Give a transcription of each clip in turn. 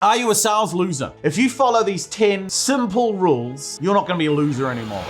Are you a sales loser? If you follow these 10 simple rules, you're not going to be a loser anymore.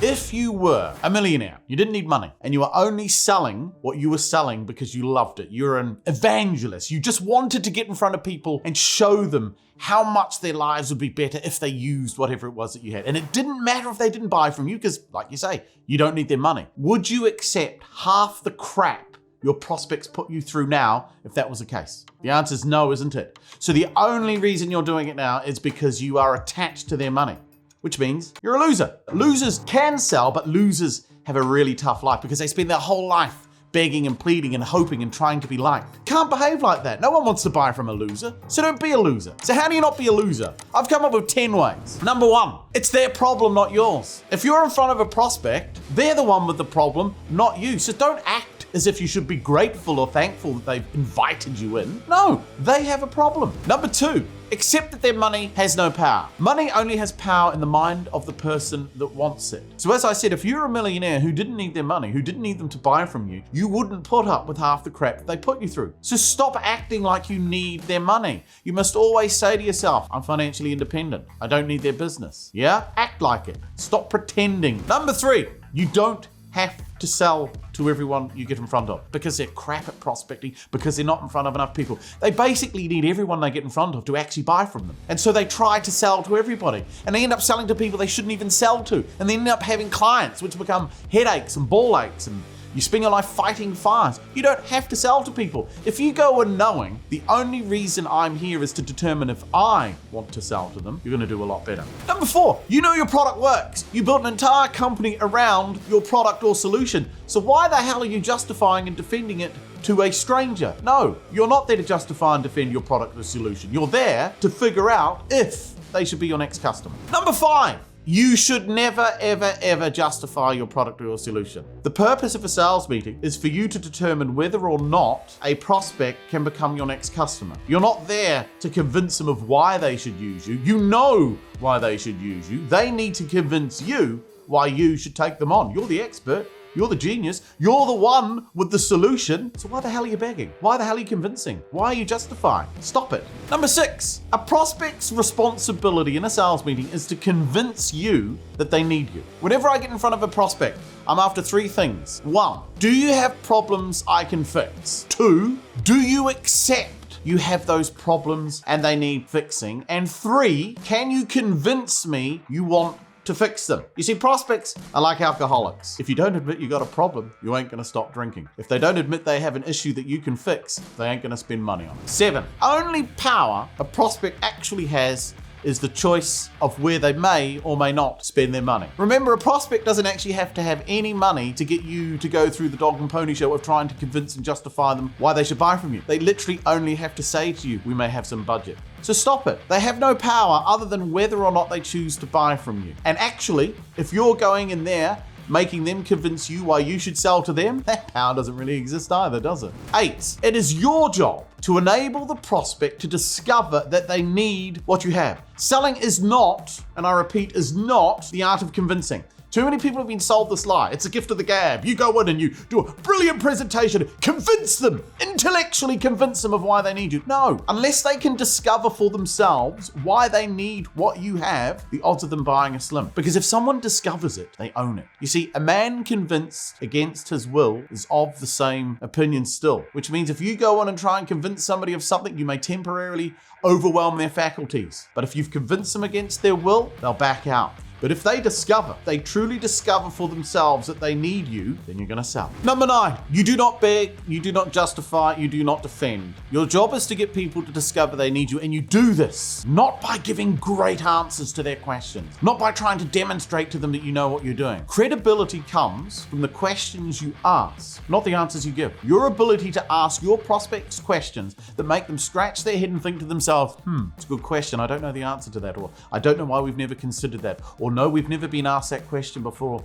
If you were a millionaire, you didn't need money, and you were only selling what you were selling because you loved it, you're an evangelist, you just wanted to get in front of people and show them how much their lives would be better if they used whatever it was that you had. And it didn't matter if they didn't buy from you because, like you say, you don't need their money. Would you accept half the crap your prospects put you through now if that was the case? The answer is no, isn't it? So the only reason you're doing it now is because you are attached to their money, which means you're a loser. Losers can sell, but losers have a really tough life because they spend their whole life begging and pleading and hoping and trying to be liked. Can't behave like that. No one wants to buy from a loser, so don't be a loser. So how do you not be a loser? I've come up with 10 ways. Number 1, it's their problem, not yours. If you're in front of a prospect, they're the one with the problem, not you. So don't act as if you should be grateful or thankful that they've invited you in. No, they have a problem. Number 2, accept that their money has no power. Money only has power in the mind of the person that wants it. So as I said, if you're a millionaire who didn't need their money, who didn't need them to buy from you, you wouldn't put up with half the crap they put you through. So stop acting like you need their money. You must always say to yourself, I'm financially independent. I don't need their business. Yeah? Act like it. Stop pretending. Number 3, you don't have to sell to everyone you get in front of because they're crap at prospecting, because they're not in front of enough people. They basically need everyone they get in front of to actually buy from them. And so they try to sell to everybody, and they end up selling to people they shouldn't even sell to, and they end up having clients which become headaches and ball aches, and you spend your life fighting fires. You don't have to sell to people. If you go in knowing the only reason I'm here is to determine if I want to sell to them, you're going to do a lot better. Number 4, you know your product works. You built an entire company around your product or solution. So why the hell are you justifying and defending it to a stranger? No, you're not there to justify and defend your product or solution. You're there to figure out if they should be your next customer. Number 5, you should never, ever justify your product or your solution. The purpose of a sales meeting is for you to determine whether or not a prospect can become your next customer. You're not there to convince them of why they should use you. You know why they should use you. They need to convince you why you should take them on. You're the expert. You're the genius. You're the one with the solution. So why the hell are you begging? Why the hell are you convincing? Why are you justifying? Stop it. Number 6, a prospect's responsibility in a sales meeting is to convince you that they need you. Whenever I get in front of a prospect, I'm after 3 things. 1, do you have problems I can fix? 2, do you accept you have those problems and they need fixing? And 3, can you convince me you want to fix them? You see, prospects are like alcoholics. If you don't admit you got a problem, you ain't gonna stop drinking. If they don't admit they have an issue that you can fix, they ain't gonna spend money on it. 7, only power a prospect actually has is the choice of where they may or may not spend their money. Remember, a prospect doesn't actually have to have any money to get you to go through the dog and pony show of trying to convince and justify them why they should buy from you. They literally only have to say to you, we may have some budget. So stop it. They have no power other than whether or not they choose to buy from you. And actually, if you're going in there making them convince you why you should sell to them, that power doesn't really exist either, does it? 8, it is your job to enable the prospect to discover that they need what you have. Selling is not, and I repeat, is not the art of convincing. Too many people have been sold this lie. It's a gift of the gab. You go in and you do a brilliant presentation, convince them, intellectually convince them of why they need you. No, unless they can discover for themselves why they need what you have, the odds of them buying are slim. Because if someone discovers it, they own it. You see, a man convinced against his will is of the same opinion still, which means if you go on and try and convince somebody of something, you may temporarily overwhelm their faculties. But if you've convinced them against their will, they'll back out. But if they truly discover for themselves that they need you, then you're going to sell. Number 9, you do not beg, you do not justify, you do not defend. Your job is to get people to discover they need you, and you do this not by giving great answers to their questions, not by trying to demonstrate to them that you know what you're doing. Credibility comes from the questions you ask, not the answers you give. Your ability to ask your prospects questions that make them scratch their head and think to themselves, it's a good question, I don't know the answer to that, or I don't know why we've never considered that, or Or no, we've never been asked that question before.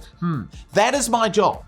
That is my job.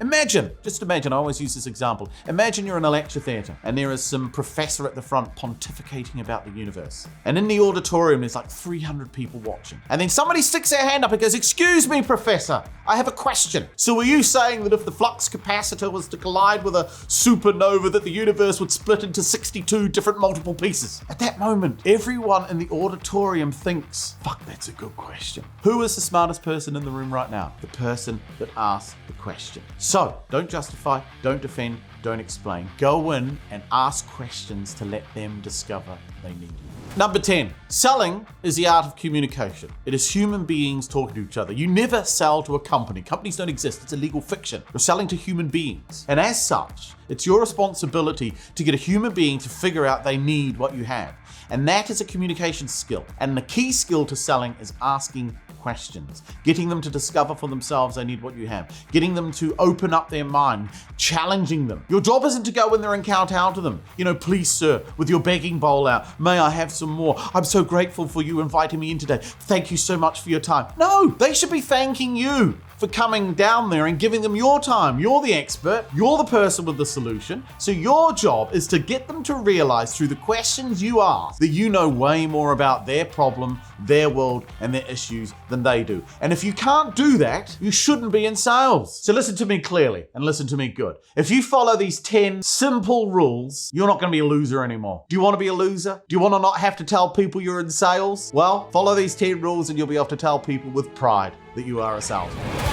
Just imagine, I always use this example. Imagine you're in a lecture theatre and there is some professor at the front pontificating about the universe. And in the auditorium, there's like 300 people watching. And then somebody sticks their hand up and goes, "Excuse me, Professor, I have a question. So are you saying that if the flux capacitor was to collide with a supernova that the universe would split into 62 different multiple pieces?" At that moment, everyone in the auditorium thinks, "Fuck, that's a good question." Who is the smartest person in the room right now? The person that asked the question. So don't justify, don't defend, don't explain. Go in and ask questions to let them discover they need you. Number 10, selling is the art of communication. It is human beings talking to each other. You never sell to a company. Companies don't exist. It's a legal fiction. You're selling to human beings. And as such, it's your responsibility to get a human being to figure out they need what you have. And that is a communication skill. And the key skill to selling is asking questions, getting them to discover for themselves they need what you have, getting them to open up their mind, challenging them. Your job isn't to go in there and kowtow to them. "Please, sir, with your begging bowl out, may I have some more? I'm so grateful for you inviting me in today. Thank you so much for your time." No, they should be thanking you for coming down there and giving them your time. You're the expert. You're the person with the solution. So your job is to get them to realize through the questions you ask that you know way more about their problem, their world, and their issues than they do. And if you can't do that, you shouldn't be in sales. So listen to me clearly and listen to me good. If you follow these 10 simple rules, you're not going to be a loser anymore. Do you want to be a loser? Do you want to not have to tell people you're in sales? Well, follow these 10 rules and you'll be able to tell people with pride that you are a salesman.